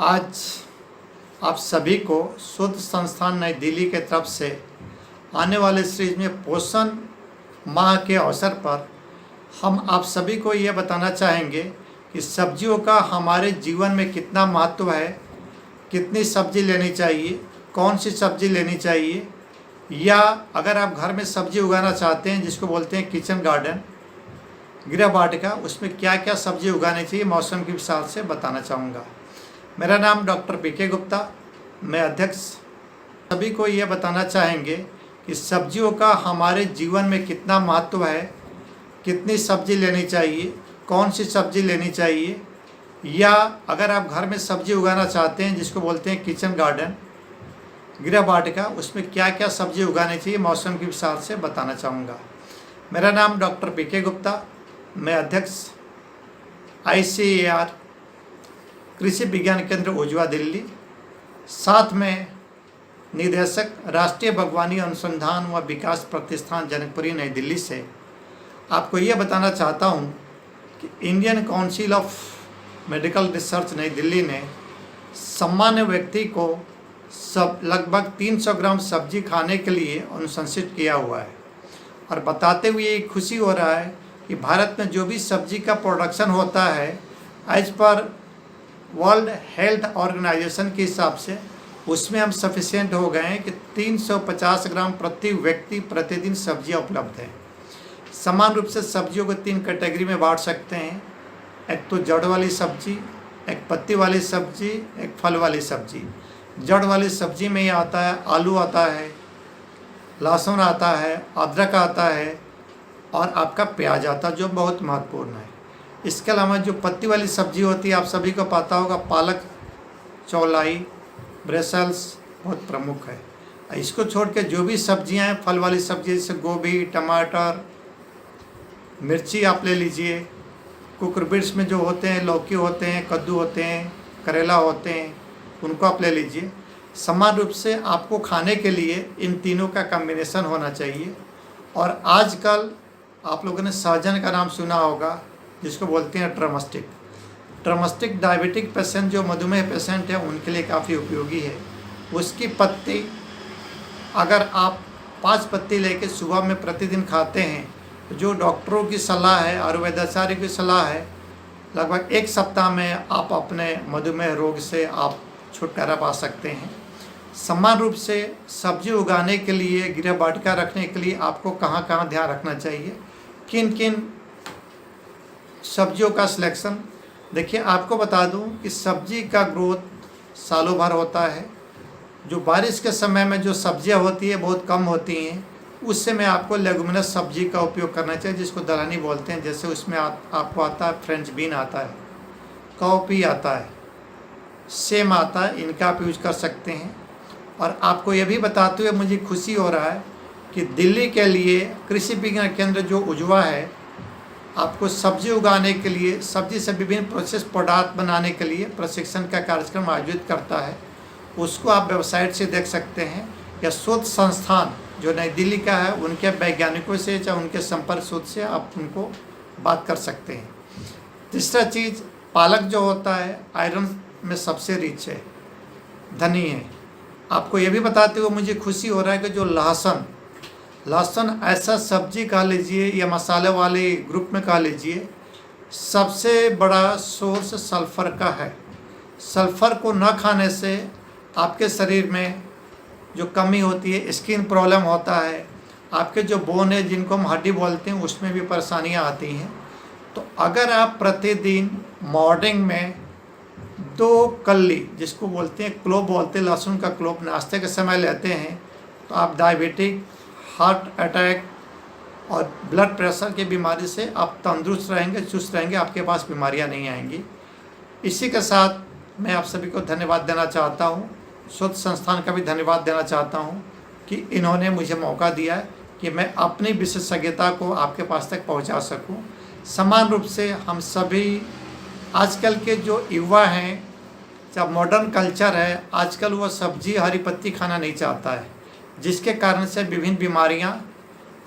आज आप सभी को शोध संस्थान नई दिल्ली के तरफ से आने वाले सीरीज में पोषण माह के अवसर पर हम आप सभी को ये बताना चाहेंगे कि सब्जियों का हमारे जीवन में कितना महत्व है, कितनी सब्जी लेनी चाहिए, कौन सी सब्जी लेनी चाहिए, या अगर आप घर में सब्जी उगाना चाहते हैं जिसको बोलते हैं किचन गार्डन, गृह वाटिका, उसमें क्या क्या सब्जी उगानी चाहिए मौसम के हिसाब से बताना चाहूँगा। मेरा नाम डॉक्टर पीके गुप्ता, मैं अध्यक्ष। सभी को ये बताना चाहेंगे कि सब्जियों का हमारे जीवन में कितना महत्व है, कितनी सब्जी लेनी चाहिए, कौन सी सब्जी लेनी चाहिए, या अगर आप घर में सब्जी उगाना चाहते हैं जिसको बोलते हैं किचन गार्डन, गृह वाटिका, उसमें क्या क्या सब्जी उगानी चाहिए मौसम के हिसाब से बताना चाहूँगा। मेरा नाम डॉक्टर पीके गुप्ता, मैं अध्यक्ष ICAR कृषि विज्ञान केंद्र उजवा दिल्ली, साथ में निदेशक राष्ट्रीय बागवानी अनुसंधान व विकास प्रतिष्ठान जनकपुरी नई दिल्ली से आपको ये बताना चाहता हूँ कि Indian council of medical research नई दिल्ली ने सामान्य व्यक्ति को लगभग 300 ग्राम सब्जी खाने के लिए अनुशंसित किया हुआ है, और बताते हुए ये खुशी हो रहा है कि भारत में जो भी सब्जी का प्रोडक्शन होता है as per world health organisation के हिसाब से उसमें हम सफिशिएंट हो गए हैं कि 350 ग्राम प्रति व्यक्ति प्रतिदिन सब्जियां उपलब्ध हैं। समान रूप से सब्जियों को 3 कैटेगरी में बांट सकते हैं, एक तो जड़ वाली सब्जी, एक पत्ती वाली सब्जी, एक फल वाली सब्जी। जड़ वाली सब्जी में ये आता है आलू आता है, लहसुन आता है, अदरक आता है और आपका प्याज आता है, जो बहुत महत्वपूर्ण है। इसके अलावा जो पत्ती वाली सब्जी होती है आप सभी को पता होगा, पालक, चौलाई, ब्रेसल्स बहुत प्रमुख है। इसको छोड़ के जो भी सब्जियां हैं फल वाली सब्जी जैसे गोभी, टमाटर, मिर्ची आप ले लीजिए, कुकुरबिट्स में जो होते हैं लौकी होते हैं, कद्दू होते हैं, करेला होते हैं, उनको आप ले लीजिए। समान रूप से आपको खाने के लिए इन तीनों का कॉम्बिनेशन होना चाहिए। और आजकल आप लोगों ने सहजन का नाम सुना होगा जिसको बोलते हैं ड्रमस्टिक। ड्रमस्टिक डायबिटिक पेशेंट जो मधुमेह पेशेंट है उनके लिए काफ़ी उपयोगी है। उसकी पत्ती अगर आप 5 पत्ती लेके सुबह में प्रतिदिन खाते हैं तो जो डॉक्टरों की सलाह है, आयुर्वेदाचार्य की सलाह है, लगभग 1 सप्ताह में आप अपने मधुमेह रोग से आप छुटकारा पा सकते हैं। समान रूप से सब्जी उगाने के लिए, गृह वाटिका रखने के लिए आपको कहाँ कहाँ ध्यान रखना चाहिए, किन किन सब्जियों का सिलेक्शन। देखिए, आपको बता दूं कि सब्जी का ग्रोथ सालों भर होता है। जो बारिश के समय में जो सब्जियां होती है बहुत कम होती हैं, उससे में आपको लेगुमिनस सब्जी का उपयोग करना चाहिए जिसको दलहनी बोलते हैं। जैसे उसमें आपको आता है फ्रेंच बीन आता है, कॉपी आता है, सेम आता है, इनका आप यूज कर सकते हैं। और आपको ये भी बताते हुए मुझे खुशी हो रहा है कि दिल्ली के लिए कृषि विज्ञान केंद्र जो उजवा है आपको सब्जी उगाने के लिए, सब्जी से विभिन्न प्रोसेस पदार्थ बनाने के लिए प्रशिक्षण का कार्यक्रम आयोजित करता है। उसको आप वेबसाइट से देख सकते हैं, या शोध संस्थान जो नई दिल्ली का है उनके वैज्ञानिकों से या उनके संपर्क सूत्र से आप उनको बात कर सकते हैं। तीसरा चीज़, पालक जो होता है आयरन में सबसे रिच है, धनी है। आपको ये भी बताते हुए मुझे खुशी हो रहा है कि जो लहसुन ऐसा सब्जी कह लीजिए या मसाले वाले ग्रुप में कह लीजिए, सबसे बड़ा सोर्स सल्फ़र का है। सल्फ़र को न खाने से आपके शरीर में जो कमी होती है, स्किन प्रॉब्लम होता है, आपके जो बोन है जिनको हम हड्डी बोलते हैं उसमें भी परेशानियां आती हैं। तो अगर आप प्रतिदिन मॉर्निंग में 2 कल्ली, जिसको बोलते हैं क्लोव बोलते हैं, लहसुन का क्लोव, नाश्ते के समय लेते हैं तो आप डायबिटिक, हार्ट अटैक और ब्लड प्रेशर की बीमारी से आप तंदुरुस्त रहेंगे, चुस्त रहेंगे, आपके पास बीमारियां नहीं आएंगी। इसी के साथ मैं आप सभी को धन्यवाद देना चाहता हूं, शोध संस्थान का भी धन्यवाद देना चाहता हूं कि इन्होंने मुझे मौका दिया है कि मैं अपनी विशेषज्ञता को आपके पास तक पहुंचा सकूं। समान रूप से हम सभी आजकल के जो युवा हैं, जब मॉडर्न कल्चर है, आजकल वो सब्जी हरी पत्ती खाना नहीं चाहता है, जिसके कारण से विभिन्न बीमारियां